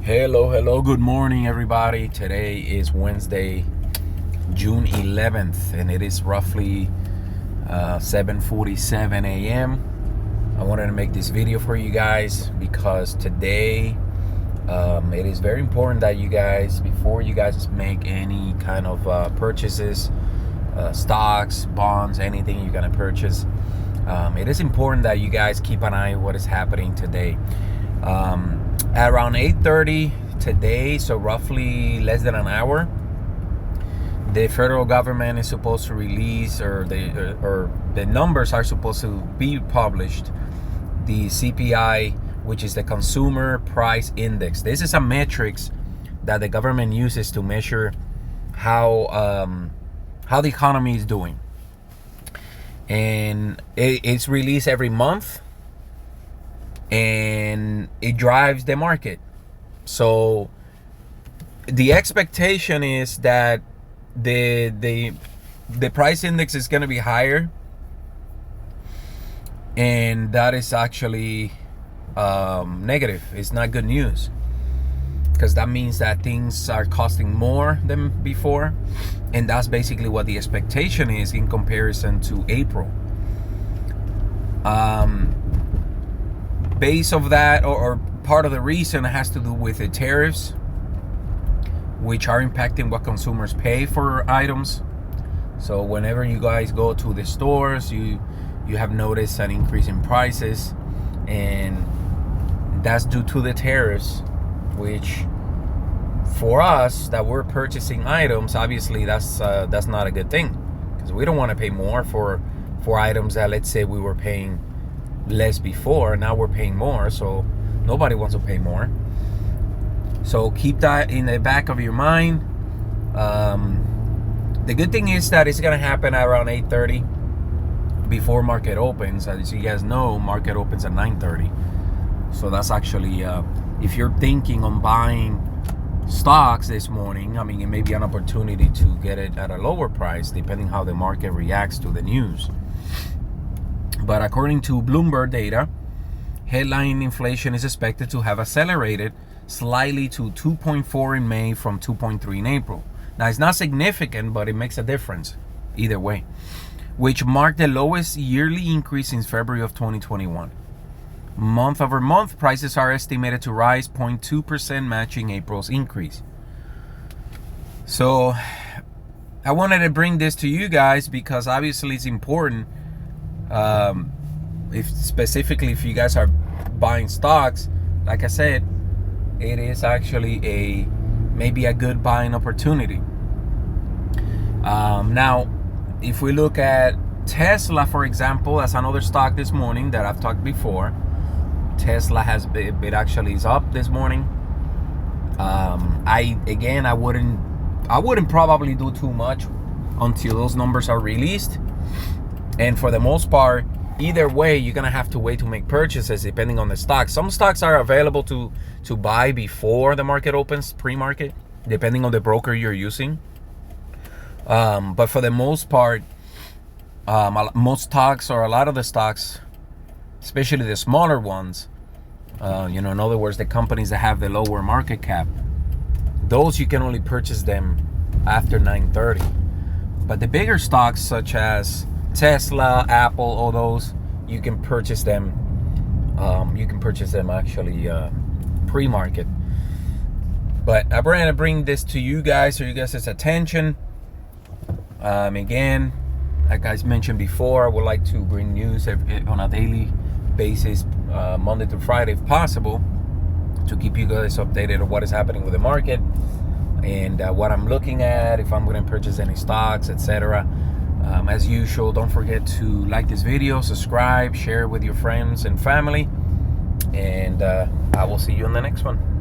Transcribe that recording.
Hello, good morning, everybody. Today is Wednesday, June 11th, and it is roughly 7:47 a.m. I wanted to make this video for you guys because today it is very important that you guys, before you guys make any kind of purchases, stocks, bonds, anything you're going to purchase, it is important that you guys keep an eye on what is happening today. At around 8:30 today, so roughly less than an hour, the federal government is supposed to release, or the numbers are supposed to be published, the CPI, which is the Consumer Price Index. This is a metrics that the government uses to measure how the economy is doing, and it's released every month, and it drives the market. So the expectation is that the price index is going to be higher, and that is actually negative. It's not good news, because that means that things are costing more than before, and that's basically what the expectation is in comparison to April. Base of that, or part of the reason, has to do with the tariffs, which are impacting what consumers pay for items. So whenever you guys go to the stores, you have noticed an increase in prices, and that's due to the tariffs, which for us that we're purchasing items, obviously that's not a good thing, because we don't want to pay more for items that, let's say, we were paying less before. Now we're paying more, so nobody wants to pay more. So keep that in the back of your mind. The good thing is that it's going to happen around 8:30 before market opens. As you guys know, market opens at 9:30. So that's actually, if you're thinking on buying stocks this morning, I mean, it may be an opportunity to get it at a lower price depending how the market reacts to the news. But according to Bloomberg data, headline inflation is expected to have accelerated slightly to 2.4 in May from 2.3 in April. Now, it's not significant, but it makes a difference either way, which marked the lowest yearly increase since February of 2021. Month over month, prices are estimated to rise 0.2%, matching April's increase. So I wanted to bring this to you guys because obviously it's important. If you guys are buying stocks, like I said, it is actually maybe a good buying opportunity. Now, if we look at Tesla, for example, as another stock this morning that I've talked before, Tesla it actually is up this morning. I wouldn't probably do too much until those numbers are released. And for the most part, either way, you're going to have to wait to make purchases depending on the stock. Some stocks are available to buy before the market opens, pre-market, depending on the broker you're using. But for the most part, most stocks, or a lot of the stocks, especially the smaller ones, in other words, the companies that have the lower market cap, those you can only purchase them after 9:30. But the bigger stocks, such as Tesla, Apple, all those, you can purchase them. Actually pre-market. But I'm going to bring this to you guys so you guys' attention. Again, like I mentioned before, I would like to bring news on a daily basis, Monday to Friday if possible, to keep you guys updated on what is happening with the market and what I'm looking at, if I'm going to purchase any stocks, etc. As usual, don't forget to like this video, subscribe, share with your friends and family, and I will see you in the next one.